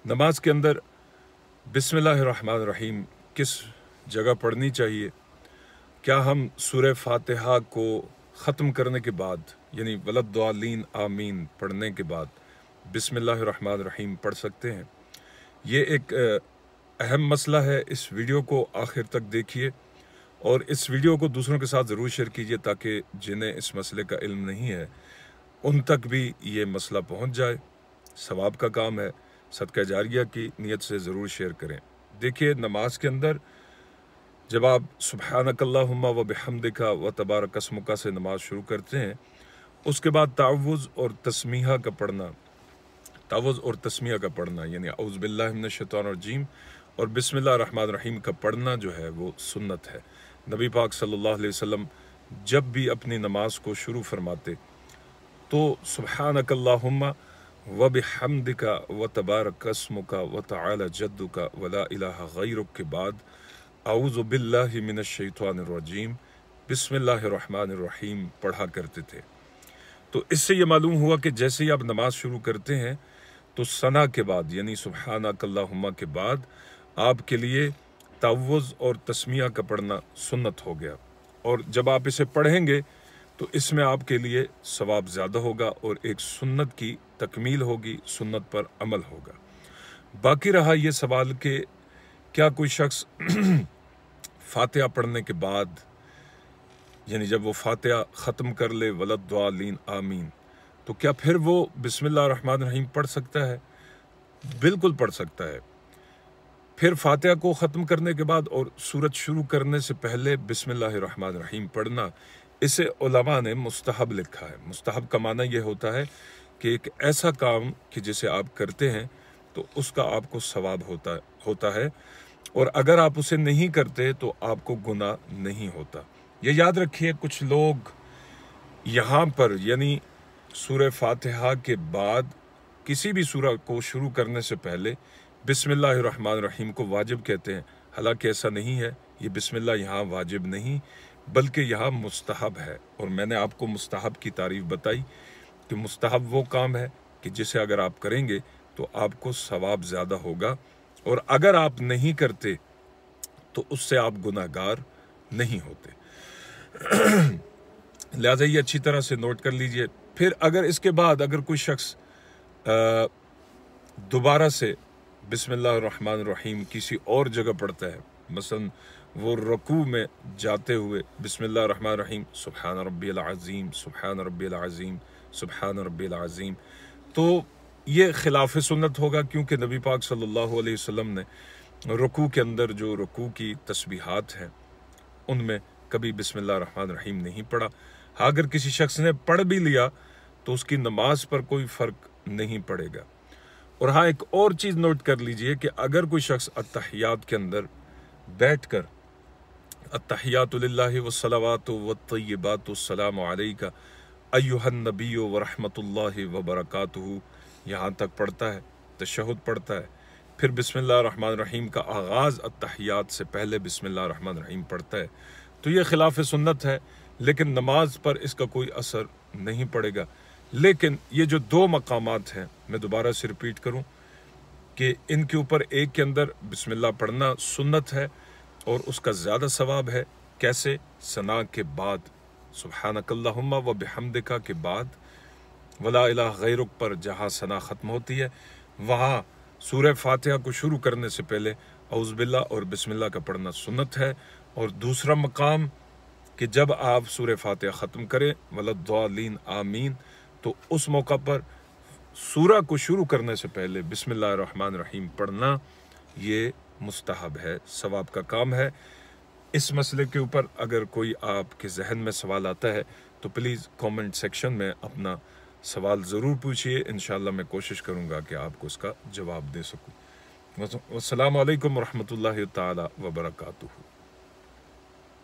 नमाज के अंदर बिस्मिल्लाहिर्रहमानिर्रहीम किस जगह पढ़नी चाहिए? क्या हम सूरह फातिहा को ख़त्म करने के बाद यानी वलद्दालीन आमीन पढ़ने के बाद बिस्मिल्लाहिर्रहमानिर्रहीम पढ़ सकते हैं? ये एक अहम मसला है। इस वीडियो को आखिर तक देखिए और इस वीडियो को दूसरों के साथ ज़रूर शेयर कीजिए ताकि जिन्हें इस मसले का इल्म नहीं है उन तक भी ये मसला पहुंच जाए। सवाब का काम है, सदका जारिया की नीयत से ज़रूर शेयर करें। देखिए, नमाज के अंदर जब आप सुब्हानकल्लाहुम्मा व बिहम्दिका व तबारक अस्मुका से नमाज शुरू करते हैं, उसके बाद तावुज़ और तस्मीहा का पढ़ना, तावुज़ और तस्मीहा का पढ़ना यानी औज़ु बिल्लाहि मिनश शैतानिर रजीम और बिस्मिल्लाहिर रहमानिर रहीम का पढ़ना जो है वो सुन्नत है। नबी पाक सल्लल्लाहु अलैहि वसल्लम जब भी अपनी नमाज को शुरू फरमाते तो सुब्हानकल्लाहुम्मा व बिहम्दिका व तबारक अस्मुका व तआला जद्दुका व ला इलाहा गैरुक के बाद औज़ु बिल्लाहि मिनश शैतानिर रजीम बिस्मिल्लाहिर रहमानिर रहीम पढ़ा करते थे। तो इससे ये मालूम हुआ कि जैसे ही आप नमाज शुरू करते हैं तो सना के बाद यानी सुब्हानकल्लाहुम्मा के बाद आपके लिए तावुज़ और तस्मिया का पढ़ना सुन्नत हो गया। और जब आप इसे पढ़ेंगे तो इसमें आपके लिए सवाब ज़्यादा होगा और एक सुन्नत की तकमील होगी, सुन्नत पर अमल होगा। बाकी रहा ये सवाल कि क्या कोई शख्स फातिहा पढ़ने के बाद यानी जब वो फातिहा ख़त्म कर ले वलद्दालीन आमीन तो क्या फिर वो बिस्मिल्लाहिर रहमानिर रहीम पढ़ सकता है? बिल्कुल पढ़ सकता है। फिर फातिहा को ख़त्म करने के बाद और सूरत शुरू करने से पहले बिस्मिल्लाहिर रहमानिर रहीम पढ़ना, इसे उलमा ने मुस्तहब लिखा है। मुस्तहब का माना यह होता है कि एक ऐसा काम कि जिसे आप करते हैं तो उसका आपको सवाब होता है और अगर आप उसे नहीं करते तो आपको गुनाह नहीं होता। ये याद रखिए, कुछ लोग यहाँ पर यानी सूरह फातिहा के बाद किसी भी सूरह को शुरू करने से पहले बिस्मिल्लाहिर रहमानिर रहीम को वाजिब कहते हैं। हालांकि ऐसा नहीं है, ये बिस्मिल्लाह यहाँ वाजिब नहीं बल्कि यहाँ मुस्तहब है। और मैंने आपको मुस्तहब की तारीफ बताई कि मुस्तहब वो काम है कि जिसे अगर आप करेंगे तो आपको सवाब ज़्यादा होगा और अगर आप नहीं करते तो उससे आप गुनाहगार नहीं होते। लिहाजा ये अच्छी तरह से नोट कर लीजिए। फिर अगर इसके बाद अगर कोई शख्स दोबारा से बिस्मिल्लाहिर रहमानिर रहीम किसी और जगह पढ़ता है, मसलन वो रुकू में जाते हुए बिस्मिल्लाहिर रहमानिर रहीम सुब्हान रब्बियल अज़ीम सुब्हान रब्बियल अज़ीम सुब्हान रब्बियल अज़ीम, तो ये खिलाफ सुन्नत होगा क्योंकि नबी पाक सल्लल्लाहु अलैहि वसल्लम ने रुकू के अंदर जो रुकू की तस्बीहात हैं उनमें कभी बिस्मिल्लाहिर रहमानिर रहीम नहीं पढ़ा। हाँ, अगर किसी शख्स ने पढ़ भी लिया तो उसकी नमाज पर कोई फ़र्क नहीं पड़ेगा। और हाँ, एक और चीज़ नोट कर लीजिए कि अगर कोई शख्स अत्तहियात के अंदर बैठकर अत्तहियातु लिल्लाहि वस्सलावातु वत्तय्यिबातु अस्सलामु अलैका अय्युहन नबिय्यु व रहमतुल्लाहि व बरकातुहू यहाँ तक पढ़ता है, तशहुद पढ़ता है, फिर बिस्मिल्लाहिर रहमानिर रहीम का आगाज़ अत्तहियात से पहले बिस्मिल्लाहिर रहमानिर रहीम पढ़ता है, तो ये खिलाफ सुन्नत है। लेकिन नमाज पर इसका कोई असर नहीं पड़ेगा। लेकिन ये जो दो मकामात हैं, मैं दोबारा से रिपीट करूं कि इनके ऊपर एक के अंदर बिस्मिल्लाह पढ़ना सुन्नत है और उसका ज़्यादा सवाब है। कैसे? सना के बाद सुब्हानकल्लाहुम्मा व बिहम्दिका के बाद वला इलाहा गैरुक पर जहाँ सना ख़त्म होती है वहाँ सूरह फातिहा को शुरू करने से पहले औज़ु बिल्लाह और बिस्मिल्लाह का पढ़ना सुन्नत है। और दूसरा मकाम कि जब आप सूरह फातिहा ख़त्म करें वलद्दालीन आमीन तो उस मौका पर सूरह को शुरू करने से पहले बिस्मिल्लाहिर रहमानिर रहीम पढ़ना ये मुस्तहब है, सवाब का काम है। इस मसले के ऊपर अगर कोई आपके जहन में सवाल आता है तो प्लीज़ कमेंट सेक्शन में अपना सवाल ज़रूर पूछिए। इंशाअल्लाह मैं कोशिश करूँगा कि आपको उसका जवाब दे सकूँ। वस्सलामु अलैकुम व रहमतुल्लाहि ताला व बरकातुहू।